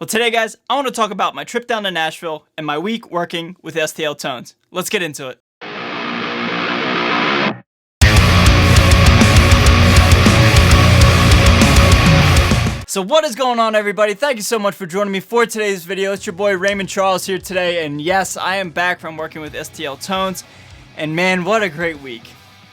Well, today, guys, I want to talk about my trip down to Nashville and my week working with STL Tones. Let's get into it. So what is going on, everybody? Thank you so much for joining me for today's video. It's your boy Raymond Charles here today, and yes, I am back from working with STL Tones, and man, what a great week.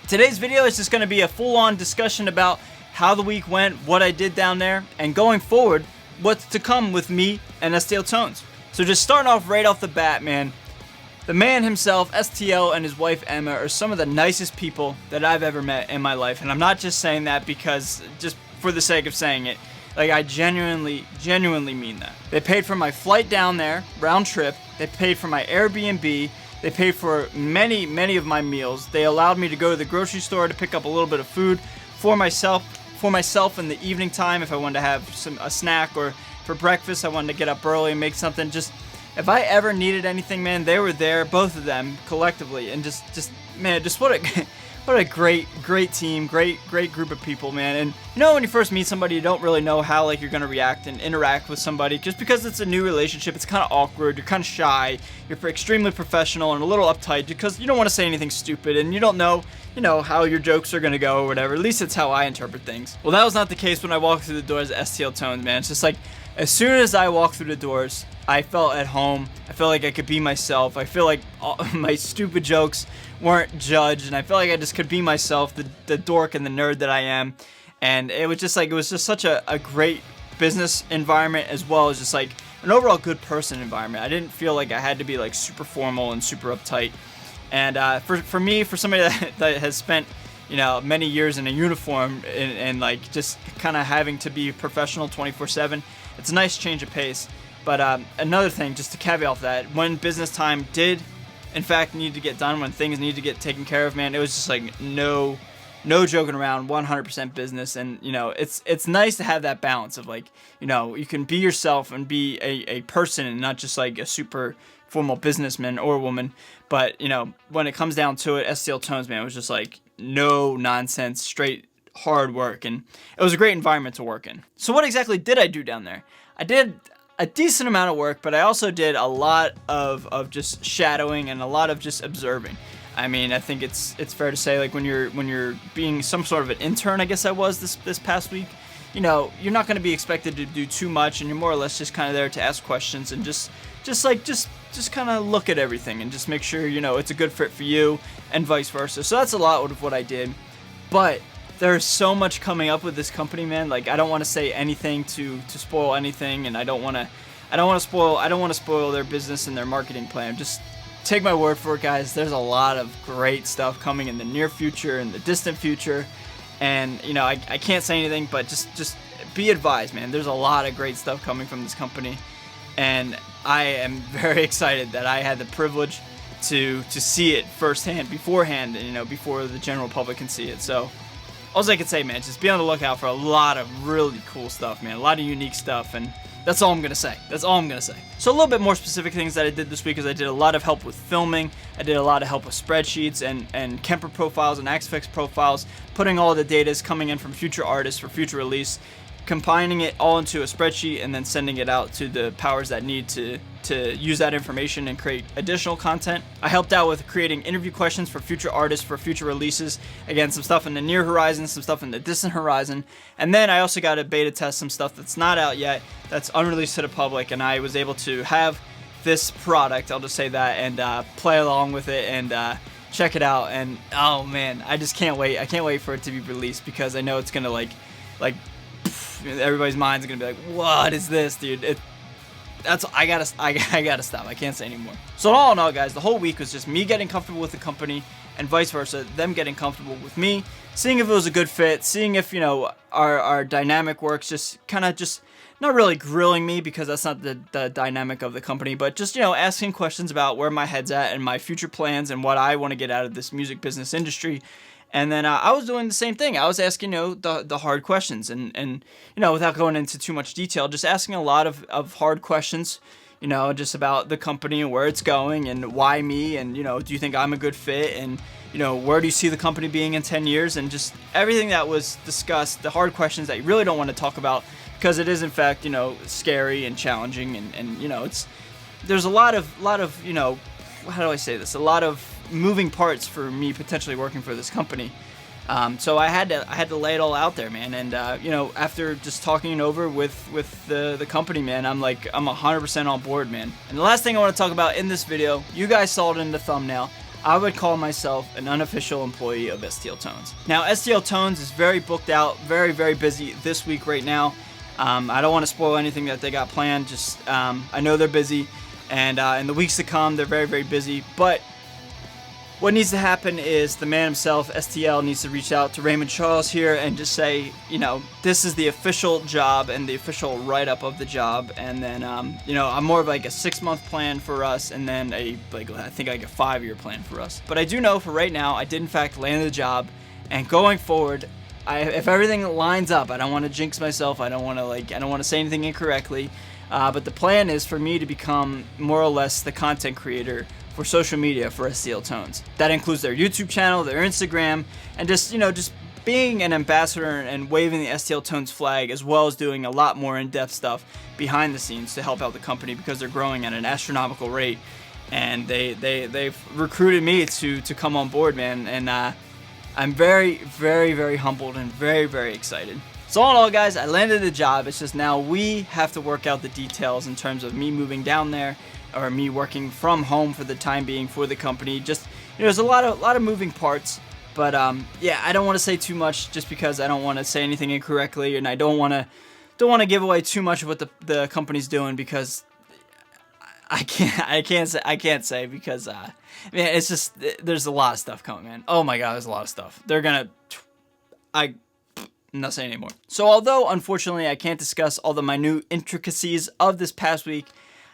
Today's video is just going to be a full-on discussion about how the week went, what I did down there, and going forward, what's to come with me and STL Tones. So just starting off right off the bat, man, the man himself, STL, and his wife Emma are some of the nicest people that I've ever met in my life, and I'm not just saying that because just for the sake of saying it. Like, I genuinely mean that. They paid for my flight down there, round trip. They paid for my Airbnb. They paid for many of my meals. They allowed me to go to the grocery store to pick up a little bit of food for myself in the evening time if I wanted to have a snack, or for breakfast I wanted to get up early and make something. Just if I ever needed anything, man, they were there, both of them collectively, and just man, just what a great team, great group of people, man. And you know, when you first meet somebody, you don't really know how you're gonna react and interact with somebody, just because it's a new relationship. It's kind of awkward, you're kind of shy, you're extremely professional and a little uptight because you don't want to say anything stupid, and you don't know how your jokes are gonna go or whatever. At least it's how I interpret things. Well, that was not the case when I walked through the doors at STL Tones, man. It's just like, as soon as I walked through the doors, I felt at home. I felt like I could be myself. I feel like my stupid jokes weren't judged, and I felt like I just could be myself, the dork and the nerd that I am. And it was just such a great business environment, as well as just like an overall good person environment. I didn't feel like I had to be like super formal and super uptight. And for me, for somebody that has spent many years in a uniform and like just kind of having to be professional 24/7, it's a nice change of pace. But another thing, just to caveat that, when business time did in fact need to get done, when things need to get taken care of, man, it was just like no joking around, 100% business. And it's nice to have that balance of like, you can be yourself and be a person and not just like a super formal businessman or woman. But when it comes down to it, STL Tones, man, it was just like no nonsense, straight hard work, and it was a great environment to work in. So what exactly did I do down there? I did a decent amount of work, but I also did a lot of just shadowing and a lot of just observing. I mean, I think it's fair to say, like, when you're being some sort of an intern, I guess I was this past week, you're not going to be expected to do too much, and you're more or less just kind of there to ask questions and just kind of look at everything and just make sure it's a good fit for you, and vice versa. So that's a lot of what I did. But there's so much coming up with this company, man. Like, I don't want to say anything to spoil anything, and I don't want to spoil their business and their marketing plan. Just take my word for it, guys. There's a lot of great stuff coming in the near future and the distant future, and I can't say anything, but just be advised, man. There's a lot of great stuff coming from this company, and I am very excited that I had the privilege to see it firsthand, beforehand, before the general public can see it. So all I can say, man, just be on the lookout for a lot of really cool stuff, man. A lot of unique stuff, and that's all I'm going to say. So a little bit more specific things that I did this week is I did a lot of help with filming. I did a lot of help with spreadsheets and Kemper profiles and Axfix profiles, putting all the data coming in from future artists for future release, combining it all into a spreadsheet, and then sending it out to the powers that need to use that information and create additional content. I helped out with creating interview questions for future artists for future releases. Again, some stuff in the near horizon, some stuff in the distant horizon. And then I also got to beta test some stuff that's not out yet, that's unreleased to the public, and I was able to have this product, I'll just say that, and play along with it and check it out. And oh man, I just can't wait. I can't wait for it to be released, because I know it's gonna like everybody's mind's gonna be like, what is this, dude? I gotta stop. I can't say anymore. So all in all, guys, the whole week was just me getting comfortable with the company, and vice versa, them getting comfortable with me, seeing if it was a good fit, seeing if our dynamic works, just not really grilling me, because that's not the dynamic of the company, but just asking questions about where my head's at and my future plans and what I want to get out of this music business industry. And then I was doing the same thing. I was asking, the hard questions, and without going into too much detail, just asking a lot of hard questions, just about the company and where it's going and why me, and, do you think I'm a good fit, and, where do you see the company being in 10 years, and just everything that was discussed, the hard questions that you really don't want to talk about because it is in fact, you know, scary and challenging, and you know, there's a lot of you know, how do I say this? A lot of moving parts for me potentially working for this company. So I had to lay it all out there, man. And you know, after just talking it over with the company, man, I'm 100% on board, man. And the last thing I want to talk about in this video, you guys saw it in the thumbnail. I would call myself an unofficial employee of STL Tones. Now, STL Tones is very booked out, very, very busy this week right now. I don't want to spoil anything that they got planned. Just I know they're busy, and in the weeks to come, they're very, very busy. But what needs to happen is the man himself, STL, needs to reach out to Raymond Charles here and just say, you know, this is the official job and the official write-up of the job. And then, you know, I'm more of like a 6-month plan for us, and then I think like a 5-year plan for us. But I do know for right now, I did in fact land the job, and going forward, if everything lines up, I don't want to jinx myself. I don't want to say anything incorrectly. But the plan is for me to become more or less the content creator for social media for STL Tones. That includes their YouTube channel, their Instagram, and just, you know, just being an ambassador and waving the STL Tones flag, as well as doing a lot more in-depth stuff behind the scenes to help out the company, because they're growing at an astronomical rate. And they've recruited me to come on board, man. And I'm very, very, very humbled and very, very excited. So all in all, guys, I landed the job. It's just now we have to work out the details in terms of me moving down there, or me working from home for the time being for the company. Just, you know, there's a lot of moving parts. But yeah, I don't want to say too much, just because I don't want to say anything incorrectly, and I don't want to give away too much of what the company's doing, because I can't say because man, it's just, there's a lot of stuff coming, man. Oh my God, there's a lot of stuff. I'm not saying anymore. So although unfortunately I can't discuss all the minute intricacies of this past week,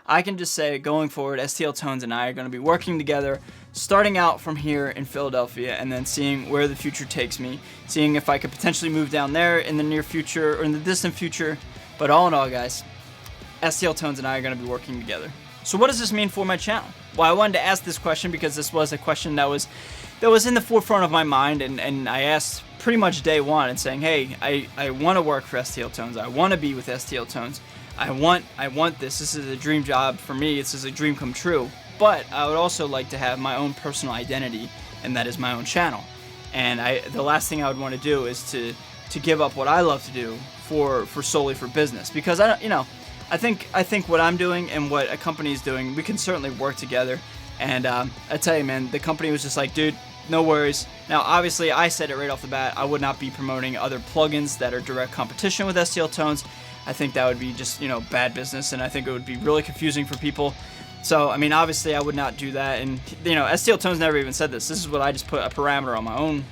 I can just say, going forward, STL Tones and I are going to be working together, starting out from here in Philadelphia, and then seeing where the future takes me, seeing if I could potentially move down there in the near future or in the distant future. But all in all, guys, STL Tones and I are going to be working together. So what does this mean for my channel? Well, I wanted to ask this question because this was a question that was in the forefront of my mind, and I asked pretty much day one and saying, hey, I want to work for STL Tones. I want to be with STL Tones. I want this. This is a dream job for me. This is a dream come true. But I would also like to have my own personal identity, and that is my own channel. And the last thing I would want to do is to give up what I love to do for solely for business, because I think what I'm doing and what a company is doing, we can certainly work together. And I tell you, man, the company was just like, dude, no worries. Now, obviously, I said it right off the bat, I would not be promoting other plugins that are direct competition with STL Tones. I think that would be just, you know, bad business, and I think it would be really confusing for people. So, I mean, obviously, I would not do that. And, you know, STL Tones never even said this. This is what I just put a parameter on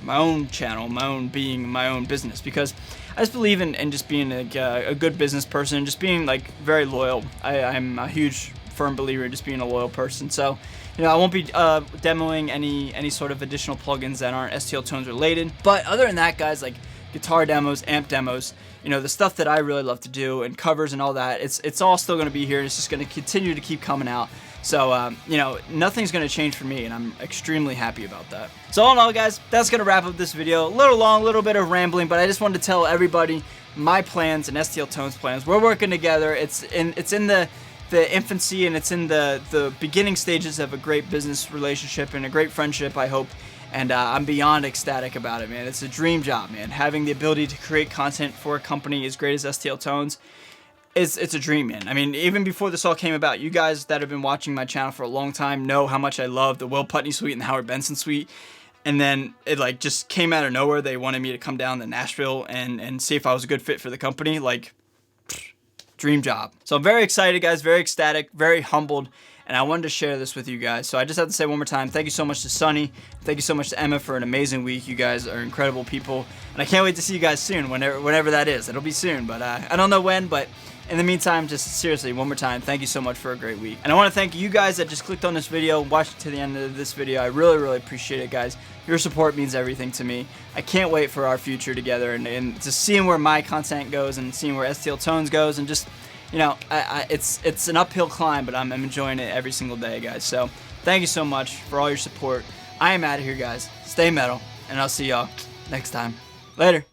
my own channel, my own business, because I just believe in just being like a good business person, just being like very loyal. I'm a huge firm believer in just being a loyal person. So, you know, I won't be demoing any sort of additional plugins that aren't STL Tones related. But other than that, guys, like guitar demos, amp demos, you know, the stuff that I really love to do, and covers and all that, it's all still going to be here. It's just going to continue to keep coming out. So, you know, nothing's going to change for me, and I'm extremely happy about that. So all in all, guys, that's going to wrap up this video. A little long, a little bit of rambling, but I just wanted to tell everybody my plans and STL Tones plans. We're working together. It's in the infancy, and it's in the beginning stages of a great business relationship and a great friendship, I hope. And I'm beyond ecstatic about it, man. It's a dream job, man. Having the ability to create content for a company as great as STL Tones, it's a dream, man. I mean, even before this all came about, you guys that have been watching my channel for a long time know how much I love the Will Putney suite and the Howard Benson suite. And then it like just came out of nowhere. They wanted me to come down to Nashville and see if I was a good fit for the company. Like, dream job. So I'm very excited, guys, very ecstatic, very humbled, and I wanted to share this with you guys. So I just have to say one more time, thank you so much to Sunny, thank you so much to Emma for an amazing week. You guys are incredible people, and I can't wait to see you guys soon, whenever that is. It'll be soon, but I don't know when, but in the meantime, just seriously, one more time, thank you so much for a great week. And I want to thank you guys that just clicked on this video, watched it to the end of this video. I really, really appreciate it, guys. Your support means everything to me. I can't wait for our future together, and just seeing where my content goes and seeing where STL Tones goes, and just, you know, it's an uphill climb, but I'm enjoying it every single day, guys. So thank you so much for all your support. I am out of here, guys. Stay metal, and I'll see y'all next time. Later.